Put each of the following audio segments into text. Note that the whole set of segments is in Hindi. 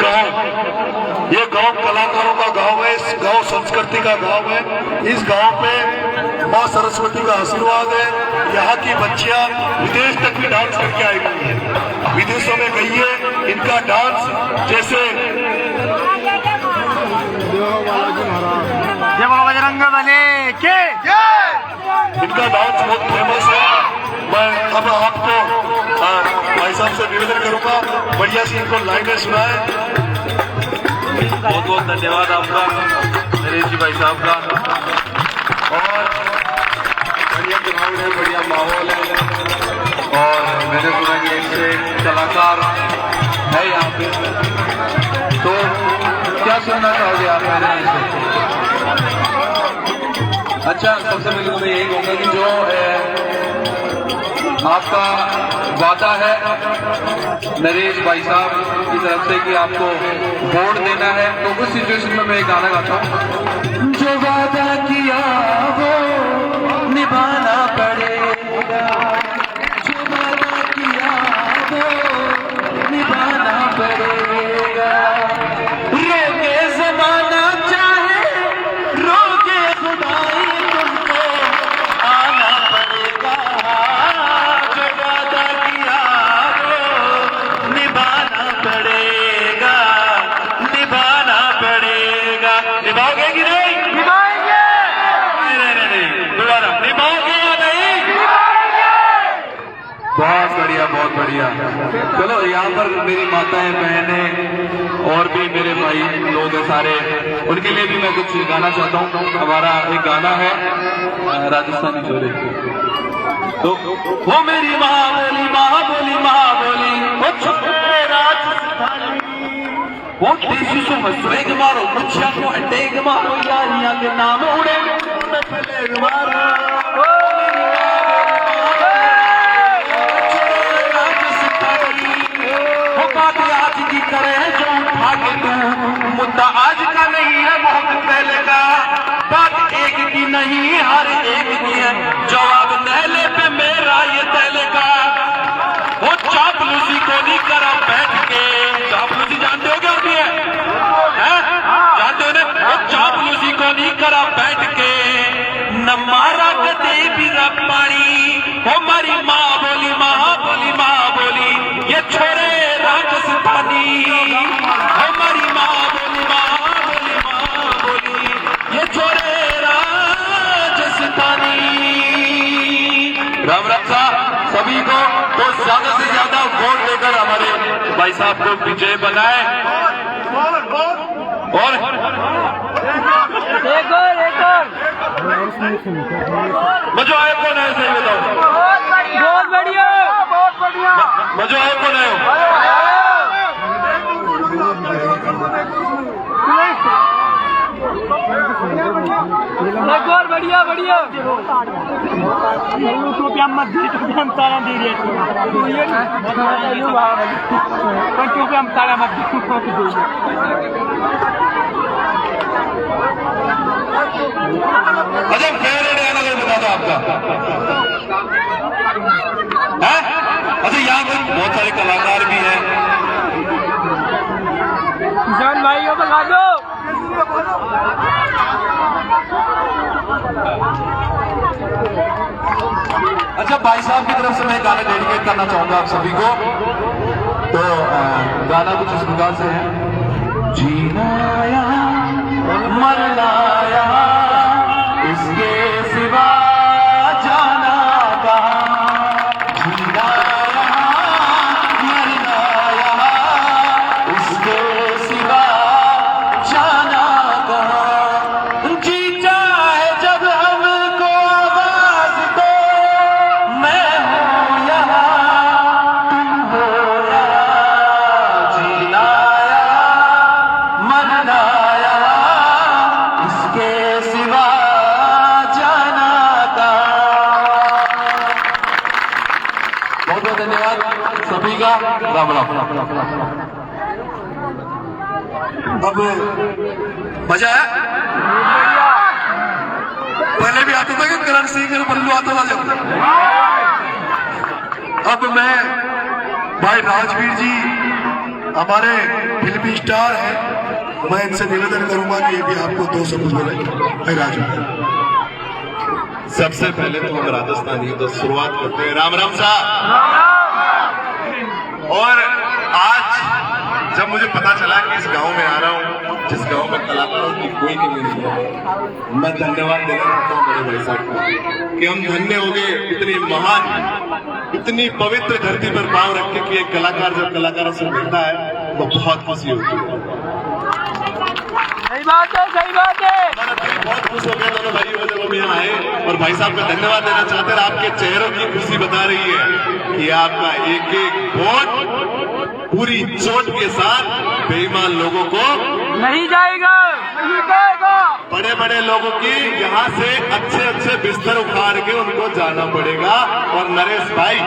गांव, ये गांव कलाकारों का गांव है, इस गांव संस्कृति का गांव है। इस गांव पे माँ सरस्वती का आशीर्वाद है। यहाँ की बच्चियां विदेश तक भी डांस करके आई हुई है, विदेशों में गई है। इनका डांस जैसे जय बाबा बजरंगबली के, इनका डांस बहुत फेमस है। मैं अब आपको भाई साहब से निवेदन करूंगा बढ़िया सी इनको लाइनें सुनाए। बहुत बहुत धन्यवाद आपका नरेश जी भाई साहब का। और बढ़िया ग्राउंड है, बढ़िया माहौल है और मैंने सुना कि एक से एक कलाकार है यहाँ पे। तो क्या सुनना चाहोगे आप मेरे से? अच्छा, सबसे पहले तो मैं यही कहूँगा कि जो आपका वादा है नरेश भाई साहब की तरफ से कि आपको वोट देना है, तो उस सिचुएशन में मैं एक गाना गाता हूँ। जो वादा किया वो निभाना पड़ेगा, जो वादा किया वो निभाना पड़ेगा। रोके ज़माना चाहे रोके खुदाई, तुमको आना पड़ेगा। जो वादा किया वो निभाना पड़ेगा, निभाना पड़ेगा। निभाओगे कि नहीं? निभाएंगे। नहीं, दोबारा निभाओगे या नहीं? बहुत बढ़िया, बहुत बढ़िया। चलो, यहाँ पर मेरी माताएं, बहनें और भी मेरे भाई लोग हैं सारे, उनके लिए भी मैं कुछ गाना चाहता हूँ। हमारा एक गाना है राजस्थानी छोरे, तो वो मेरी महाबोली महाबोली महाबोली, वो छोटे राजस्थानी, वो देसी सो मसरे के मारो, मुछिया को अड्डे के मारो, यारियां के नाम उड़े मारो। बात आज की करे जो उठा के तू, मुद्दा आज का नहीं है बहुत पहले का। बात एक की नहीं हर एक की है, जवाब पहले पे मेरा ये पहले का। वो चापलूसी को नहीं करा बैठ के, चापलूसी जानते हो क्या होती है? जानते हो ना? वो चापलूसी को नहीं करा बैठ के, न मारा कदे भी पानी। वो हमारी माँ बोली महाबोली महाबोली, ये छोरे राजस्थानी। हमारी माँ बोली महाबोली महाबोली, ये छोरे राजस्थानी। राम रक्षा सभी को, तो ज्यादा से ज्यादा वोट देकर हमारे भाई साहब को विजय बनाए। और मजा आए कौन है? सही बताओ। बहुत बढ़िया, बहुत बढ़िया। मजा आए कौन है? एक और बढ़िया बढ़िया। टोपिया मत दे, टोपिया हम तारा दे रहे हैं। टोपिया हम तारा मत दे। अच्छा, फेवरेट गाना कोई बता दो आपका है? अच्छा, यहाँ पर बहुत सारे कलाकार भी हैं। किसान भाइयों को ला दो। अच्छा, भाई साहब की तरफ से मैं गाना डेडिकेट करना चाहूंगा आप सभी को। तो गाना कुछ इस प्रकार से है। जीना यहाँ मरना यहाँ, इसके सिवा जाना कहाँ। जीना यहाँ मरना यहाँ, इसके सिवा जाना कहाँ। जी चाहे जब हमको आवाज दो, मैं हूँ यहाँ तुम हो यहाँ। जीना यहाँ मरना यहाँ, इसके सिवा जाना कहाँ। बहुत बहुत धन्यवाद सभी का। राम राम। अब मजा है? पहले भी आता था कि करण सिंह पल्लू आता था जब। अब मैं भाई राजवीर जी हमारे फिल्मी स्टार हैं, मैं इनसे निवेदन करूंगा कि ये भी आपको 2 शब्द बोले। राजू, सबसे पहले तो हम राजस्थानी तो शुरुआत करते हैं। राम राम साहब। और आज जब मुझे पता चला कि इस गांव में आ रहा हूँ, जिस गांव में कलाकारों की कोई कमी नहीं है, मैं धन्यवाद देना चाहता हूँ बड़े भाई साहब को कि हम धन्य हो गए इतनी महान, इतनी पवित्र धरती पर पांव रख के कि एक कलाकार जब कलाकारों से मिलता है तो बहुत खुशी होती है। सही बात है, सही बात है। हमारा दिल बहुत खुश हो गया दोनों भाइयों को जब हम यहाँ आए, और भाई साहब का धन्यवाद देना चाहते हैं। आपके चेहरों की खुशी बता रही है कि आपका एक एक वोट पूरी चोट के साथ बेईमान लोगों को नहीं जाएगा, नहीं जाएगा। बड़े बड़े लोगों की यहाँ से अच्छे अच्छे बिस्तर उखाड़ के उनको जाना पड़ेगा, और नरेश भाई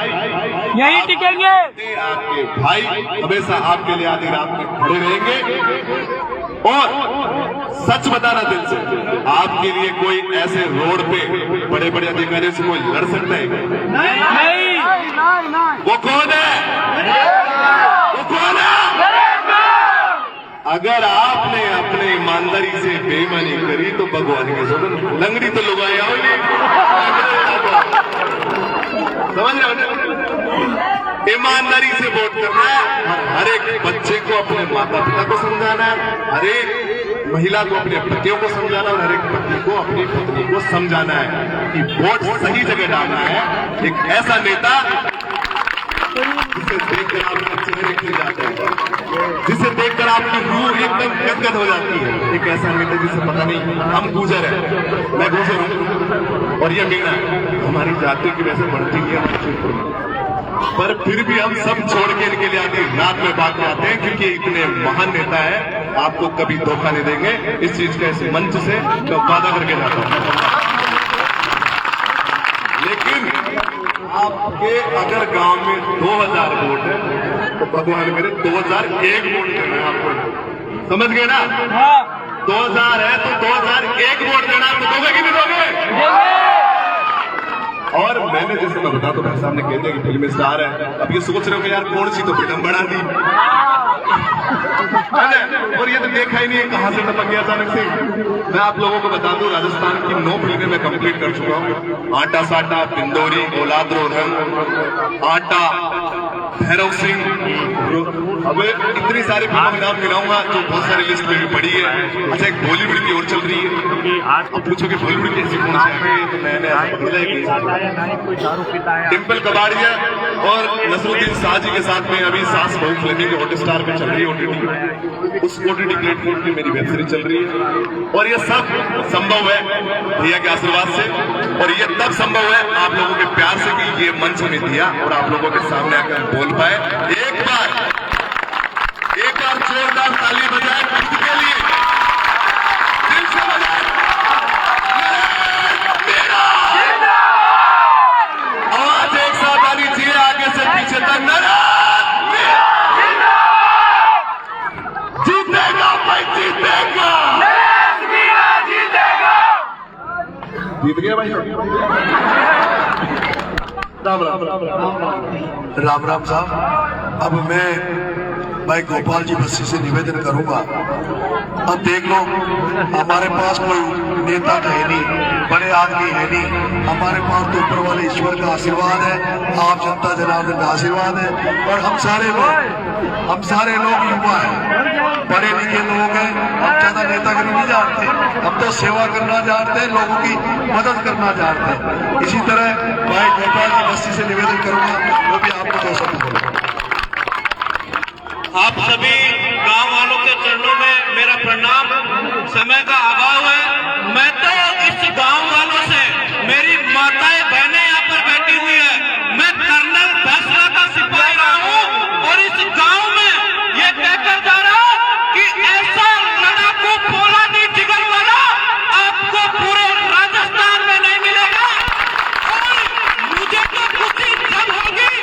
यही टिकेंगे। आपके भाई हमेशा आपके लिए आधी रात में खड़े रहेंगे। और सच बताना दिल से, आपके लिए कोई ऐसे रोड पे बड़े बड़े अधिकारियों से कोई लड़ सकता है? नहीं। वो कौन है? वो कौन है? अगर आपने अपने ईमानदारी से बेईमानी करी तो भगवान के सदन लंगड़ी तो लोग आया समझ रहे हो? ईमानदारी से वोट करना है, और हर एक बच्चे को अपने माता पिता को समझाना है, हर एक महिला को अपने पतियों को समझाना, और हर एक पति को अपनी पत्नी को समझाना है कि वोट सही जगह डालना है। एक ऐसा नेता जिसे देखकर आपके चेहरे खिल जाते हैं, जिसे देखकर आपकी रूह एकदम गदगद हो जाती है। एक ऐसा नेता जिसे पता नहीं हम गुजर है, मैं गुजर हूँ और ये मीना हमारी जाति की वैसे बढ़ती नहीं है, पर फिर भी हम सब छोड़ के इनके लिए आधी रात में बात में आते हैं, क्योंकि इतने महान नेता है, आपको कभी धोखा नहीं देंगे। इस चीज का इस मंच से मैं वादा करके जाता हूँ। लेकिन आपके अगर गांव में 2000 वोट है तो भगवान करे 2001 वोट देना है आपको, समझ गए ना? 2000 है तो 2001 वोट देना, आपको दोगे कि नहीं दोगे? और मैंने जैसे मैं बता तो भाई साहब ने कह दिया कि फिल्म स्टार है, अब ये सोच रहे हो कि यार कौन सी तो फिल्म बना दी, और ये तो देखा ही नहीं है कहां से टपक गया अचानक से। मैं आप लोगों को बता दूं, राजस्थान की 9 फिल्में मैं कंप्लीट कर चुका हूं। आटा साटा, पिंदौरी, गोलाद्रो रंग, आटा, भैरव सिंह, अब इतनी सारी फिल्मों के नाम गिनाऊंगा जो बहुत सारी लिस्ट में भी पड़ी है। अच्छा, एक बॉलीवुड की ओर चल रही है, अब पूछो कि बॉलीवुड की ऐसी कौन सी है? डिम्पल कबाड़िया और नसरुद्दीन शाह जी के साथ में अभी सास बहू फिल्म हॉटस्टार पे चल रही है, OTT, उस OTT प्लेटफॉर्म पे मेरी वेब सीरीज चल रही है। और ये सब संभव है भैया के आशीर्वाद से, और ये तब संभव है आप लोगों के प्यार से कि ये मंच हमें दिया और आप लोगों के सामने आकर बोल पाए। एक बार जोरदार ताली बजाए खुद के लिए, दिल से बजाए। आवाज एक साथ आनी चाहिए आगे से पीछे तक। जीतेगा भाई, जीतेगा, जीत गया भाई। राम राम। राम राम साहब। अब मैं भाई गोपाल जी बस्सी से निवेदन करूंगा, अब देख लो हमारे पास कोई नेता तो है नहीं, बड़े आदमी है नहीं, हमारे पास तो ऊपर वाले ईश्वर का आशीर्वाद है, आप जनता जनार्दन का आशीर्वाद है। और हम सारे लोग युवा हैं, पढ़े लिखे लोग हैं, हम ज्यादा नेतागिरी नहीं जानते, हम तो सेवा करना जानते हैं, लोगों की मदद करना जानते हैं। इसी तरह भाई गोपाल जी बस्सी से निवेदन करूंगा, वो भी आपको 2 शब्द बोलूंगा। आप सभी गांव वालों के चरणों में मेरा प्रणाम। समय का अभाव है, मैं तो इस गांव वालों से, मेरी माताएं बहनें यहाँ पर बैठी हुई है, मैं कर्नल फैसला का सिपाही रहा हूँ, और इस गांव में ये कहकर जा रहा हूँ कि ऐसा लड़ाकू फौलादी जिगर वाला आपको पूरे राजस्थान में नहीं मिलेगा। और मुझे तो खुशी जब होगी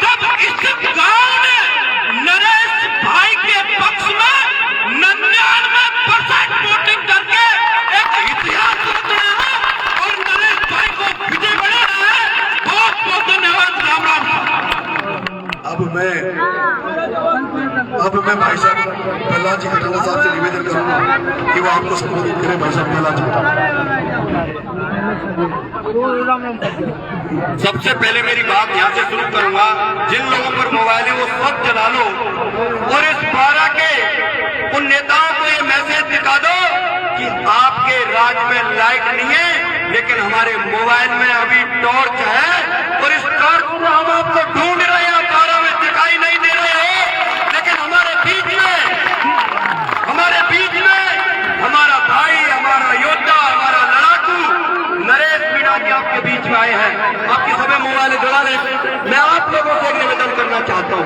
जब इस गांव ने नरेश भाई के मैं भाई साहब प्रहलाद जी खटाना साहब से निवेदन करूंगा कि वो आपको संबोधित करें। भाई साहब प्रहलाद जी खटाना। सबसे पहले मेरी बात यहाँ से शुरू करूंगा, जिन लोगों पर मोबाइल है वो सब जला लो और इस 12 के उन नेताओं को ये मैसेज दिखा दो कि आपके राज में लाइट नहीं है, लेकिन हमारे मोबाइल में अभी टॉर्च है और इस टॉर्च को हम आपको ढूंढ रहे हैं। 12 में दिखाई नहीं दे रहे हो, लेकिन हमारे बीच में हमारा भाई, हमारा योद्धा, हमारा लड़ाकू नरेश मीणा जी आपके बीच में आए हैं। आपकी सभी मोबाइल जुड़ा लें। मैं आप लोगों से एक निवेदन करना चाहता हूँ।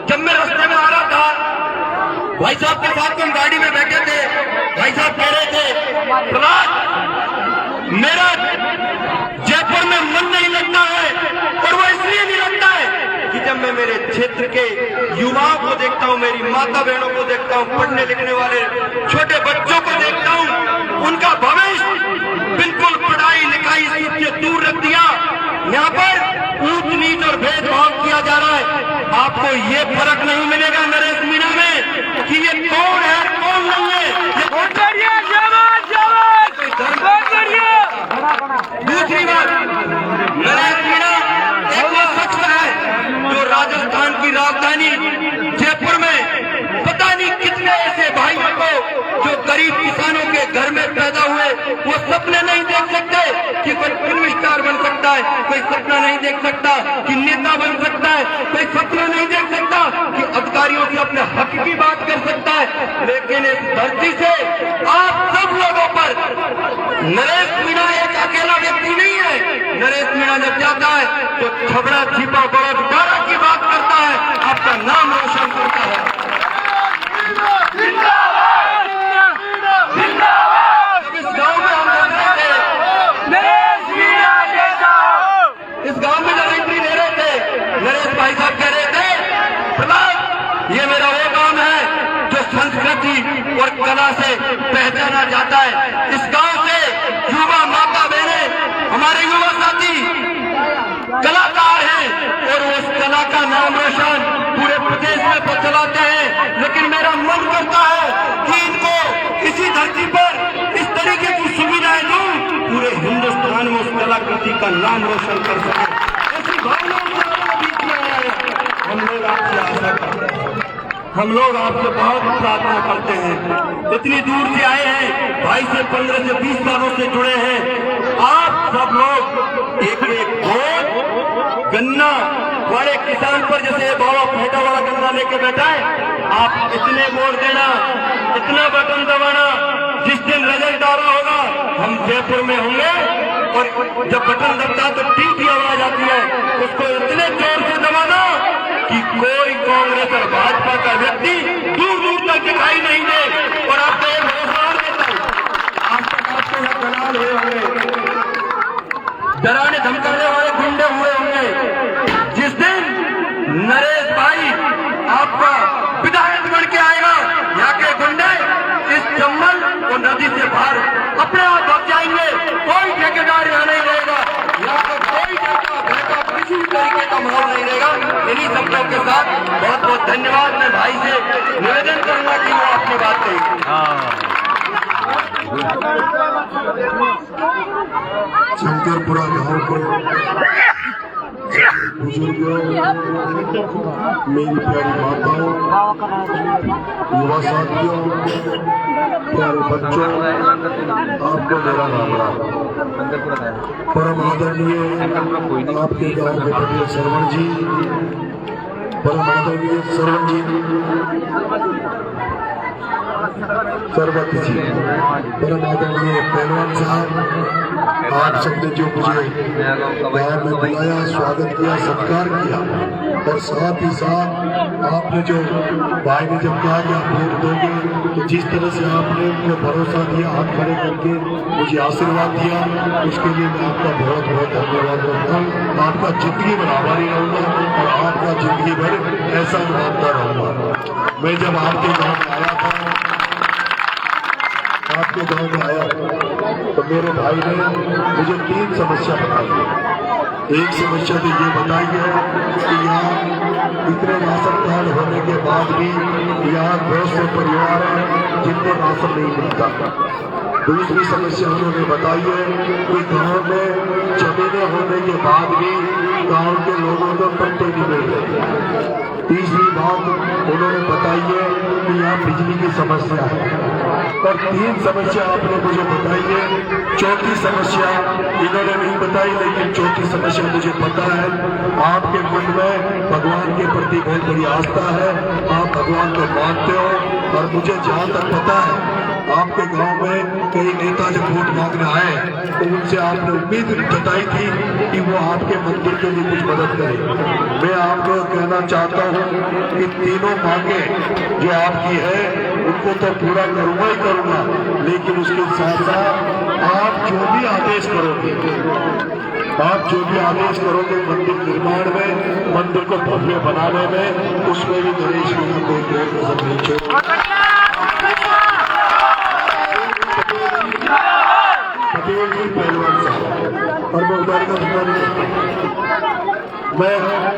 जब मैं रास्ते में आ रहा था, भाई साहब के साथ हम गाड़ी में बैठे थे, भाई साहब कह रहे थे प्रहलाद मेरा जयपुर में मन नहीं लगता है, और वो इसलिए नहीं लगता है कि जब मैं मेरे क्षेत्र के युवाओं को देखता हूँ, मेरी माता बहनों को देखता हूँ, पढ़ने लिखने वाले छोटे बच्चों को देखता हूँ, उनका भविष्य बिल्कुल पढ़ाई लिखाई से दूर रख दिया। यहाँ पर ऊंच नीच और भेदभाव किया जा रहा है। आपको ये फर्क नहीं मिलेगा नरेश मीणा में कि ये कौन है कौन नहीं है। दूसरी बात, नरेश मीणा एक वो शख्स है जो राजस्थान की राजधानी जयपुर में पता नहीं कितने ऐसे भाइयों को जो गरीब किसानों के घर में पैदा हुए, वो सपने नहीं देख सकते कि कोई फिल्म स्टार बन सकता है, कोई सपना नहीं देख सकता कि नेता बन सकता है, कोई सपना नहीं देख सकता कि अधिकारियों से अपने हक की बात कर सकता है। लेकिन इस धरती से आप सब लोगों पर नरेश मीणा एक अकेला व्यक्ति नहीं है। नरेश मीणा जब जाता है तो छबड़ा छिपा बड़ा बिटारा की बात करता है, आपका नाम रोशन करता है। इस गांव में हम लोग रहते हैं, इस गांव में जब एंट्री ले रहे थे, नरेश भाई साहब कह रहे थे प्रहलाद ये मेरा वो गांव है जो संस्कृति और कला से पहचाना जाता है। इस गांव से युवा माता बहने, हमारे युवा साथी कलाकार हैं और उस कला का नाम रोशन पूरे प्रदेश में चलाते हैं। लेकिन मेरा मन करता है कि इनको इसी धरती पर इस तरीके की सुविधाएं दूं, पूरे हिंदुस्तान में उस कलाकृति का नाम रोशन कर सके। ऐसी भावनाओं से बीच में आए हैं। हम लोग आपसे आशा करते हैं, हम लोग आपसे बहुत प्रार्थना करते हैं। इतनी दूर से आए हैं, भाई से 15 से 20 सालों से जुड़े हैं। आप सब लोग एक एक वोट गन्ना बड़े किसान पर जैसे बाबा फेंटा वाला गन्ना लेके बैठा है, आप इतने वोट देना, इतना बटन दबाना, जिस दिन रिजल्ट आ रहा होगा हम जयपुर में होंगे और जब बटन दबता तो टी की आवाज आती है, उसको इतने जोर से दबाना कि कोई कांग्रेस और भाजपा का व्यक्ति दूर दूर तक दिखाई नहीं दे। और आपको एक भरोसा देता हूं, आज तक आपके यहाँ दलाल हुए होंगे, डराने धमकाने वाले गुंडे हुए होंगे। जिस दिन नरेश भाई आपका विधायक बन के आएगा, यहाँ के गुंडे इस जंगल और नदी से बाहर अपने आप भाग जाएंगे। कोई ठेकेदार यहाँ नहीं रहेगा, यहाँ पर कोई ठेका किसी भी तरीके का माहौल नहीं रहेगा। इन्हीं शब्दों के साथ बहुत बहुत धन्यवाद। मैं भाई से निवेदन करूंगा कि वो अपनी बात कही। शंकरपुरा गांव के बुजुर्गों, मेरी प्यारी माताओं, युवा साथियों, प्यारे बच्चों, आपको मेरा राम राम। परम आदरणीय आपके गांव के पटेल श्रवण जी, परम आदरणीय श्रवण जी, सरवत जी, परम आदरणीय पहलवान साहब, आप सबने जो मुझे गांव में बुलाया, स्वागत किया, सत्कार किया, और साथ ही साथ आपने जो भाई ने जब कहा कि आप वोट दोगे, तो जिस तरह से आपने उनको भरोसा दिया, हाथ खड़े करके मुझे आशीर्वाद दिया, उसके लिए मैं आपका बहुत बहुत धन्यवाद करता हूँ। आपका जिंदगी भर आभारी रहूंगा और आपका जिंदगी भर ऐसा मानता रहूंगा। मैं जब आपके गाँव में आया था, आपके गाँव में आया तो मेरे भाई ने मुझे 3 समस्या बताई है। एक समस्या तो ये बताई है कि यहाँ इतने राशन कार्ड होने के बाद भी यहाँ बहुत से परिवार हैं जिनको राशन नहीं मिलता। दूसरी समस्या उन्होंने बताई है कि गांव में जमीनें होने के बाद भी गांव के लोगों को पट्टे नहीं मिल रहे। तीसरी बात उन्होंने बताई है कि यहाँ बिजली की समस्या है। और 3 समस्या आपने मुझे बताई है। चौथी समस्या इन्होंने नहीं बताई, लेकिन चौथी समस्या मुझे पता है। आपके मन में भगवान के प्रति बहुत बड़ी आस्था है, आप भगवान को मानते हो। और मुझे जहाँ तक पता है आपके गांव में कई नेता जब वोट मांगने आए तो उनसे आपने उम्मीद जताई थी कि वो आपके मंदिर के लिए कुछ मदद करें। मैं आपको कहना चाहता हूं कि तीनों मांगे जो आपकी है उनको तो पूरा करूंगा ही करूंगा, लेकिन उसके साथ साथ आप जो भी आदेश करोगे मंदिर निर्माण में, मंदिर को भव्य बनाने में, उसमें भी गणेश जी को कोई नजर नहीं छोड़। पटेल जी पहलवान साहब और मैं उदारी का सुधार मैं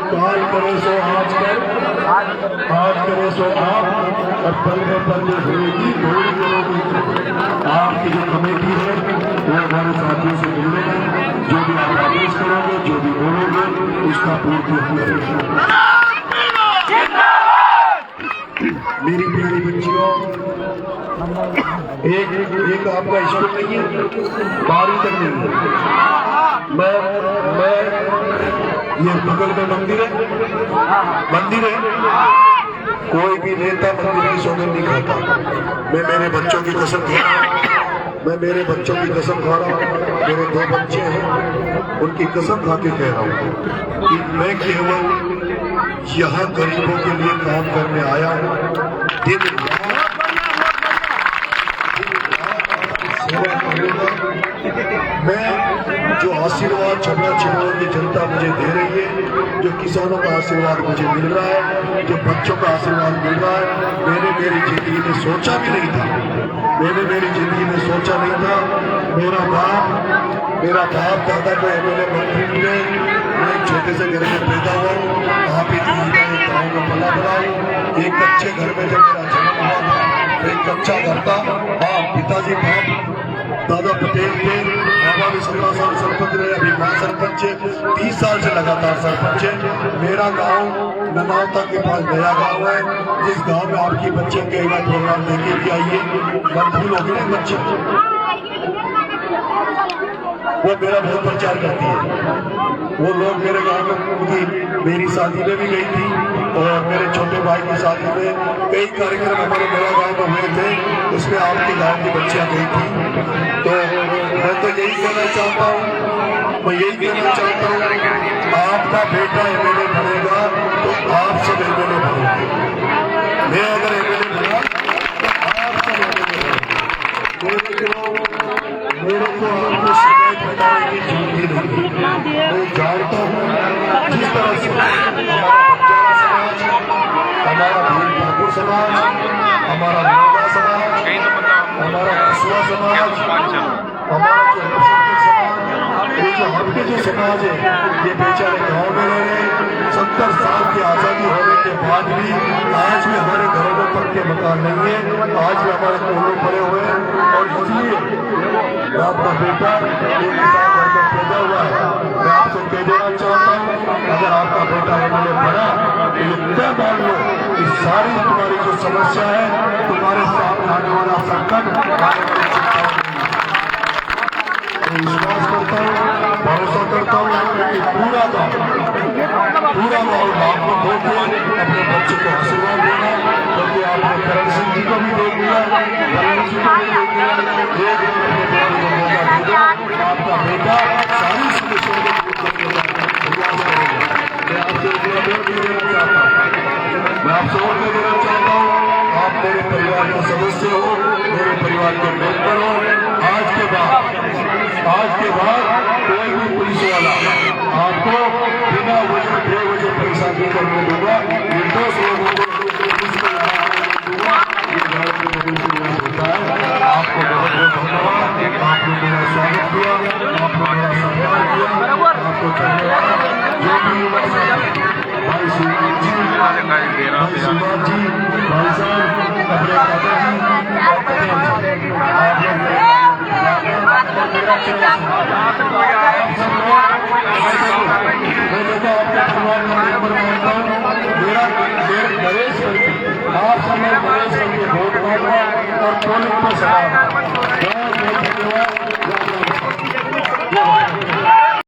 काल करे सो आज करे सो आप, और पल में पल हुएगी थोड़ी करोगी। आपकी जो कमेटी है वो हमारे साथियों से मिलने में जो भी आप आदेश करोगे, जो भी बोलोगे, उसका पूर्ति हम करेंगे। मेरी प्यारी बच्चियों, एक आपका स्कूल नहीं है, 12वीं तक नहीं है। मैं ये बगल में मंदिर है, कोई भी नेता मंदिर की सौगंध नहीं खाता। मैं मेरे बच्चों की कसम खा रहा हूँ। मेरे 2 बच्चे हैं, उनकी कसम खा के कह रहा हूँ कि मैं केवल यहाँ गरीबों के लिए काम करने आया हूँ। मैं जो आशीर्वाद छपरा छिंदवाड़ा की जनता मुझे दे रही है, जो किसानों का आशीर्वाद मुझे मिल रहा है, जो बच्चों का आशीर्वाद मिल रहा है, मैंने मेरी जिंदगी में सोचा भी नहीं था। मेरा बाप दादा को एमएलए मंत्री में, मैं एक छोटे से घर में पैदा हुआ हूँ। आप गाँव में पला बड़ा हूँ। एक कच्चे घर में जब मेरा जन्म हुआ था, एक कच्चा घर था। पिताजी दादा पटेल थे, बाबा भी 16 साल सरपंच रहे, अभी मां सरपंच है, 30 साल से लगातार सरपंच है। मेरा गांव ननावता के पास नया गांव है, जिस गांव में आपकी बच्चे कई बार प्रोग्राम देखे भी आइए। भूल होगी ना बच्चे, वो मेरा बहुत प्रचार करती है। वो लोग मेरे गांव में, मेरी शादी में भी गई थी और मेरे छोटे भाई की शादी में कई कार्यक्रम हमारे मेरा गांव में हुए थे, उसमें आपके गांव की बच्चियां गई थी। तो मैं तो यही कहना चाहता हूँ, आपका बेटा एमएलए बनेगा तो आप सब एमएलए बनेंगे। मैं अगर एमएलए बना तो आप सब एमएलए बनेंगे। मेरे को आपको शिकायत बताने की जरूरत नहीं। मैं जानता हूँ जिस तरह से हमारा बंजारा समाज, हमारा भील ठाकुर समाज, हमारा मोगा समाज, हमारा कुशवा समाज, हमारा जो अल्पसंख्यक समाज, ये जो आपके जो समाज है, ये बेचारे गाँव में रह रहे। 70 साल की आजादी होने के बाद भी आज भी हमारे घरों में पक्के मकान नहीं है, आज भी हमारे कोहरे पड़े हुए हैं। और इसलिए आपका बेटा एक किसान घर में पैदा हुआ है। मैं आपसे कह देना चाहता हूँ, अगर आपका बेटा एमएलए बना तो ये तय मान लो कि सारी तुम्हारी जो समस्या है, तुम्हारे सामने आने वाला संकट विश्वास करता हूँ, भरोसा करता हूँ कि पूरा गाँव आपको धोके अपने बच्चे को आशीर्वाद देगा। क्योंकि आपने करण सिंह जी को भी देख लिया, करण जी को भी देख लिया। आपका बेटा सारी समस्याओं को दूर करने का प्रयास करेगा। मैं आपसे और देना चाहता हूँ, आप मेरे परिवार के सदस्य हो, मेरे परिवार के मेंबर हो। आज के बाद कोई भी पुलिस वाला आपको बिना वजह बेवजह पैसा नहीं करने दूंगा। निर्दोष लोगों को दूंगा। ये भारत के होता है। आपको बहुत बहुत धन्यवाद। आपने मेरा मेरा चेहरा आप सब लोग मैं देखो आपके परिवार का मेंबर मानता हूँ। मेरा नरेश करके आप सब लोग नरेश करके वोट मांगना और पोलिंग पर चढ़ा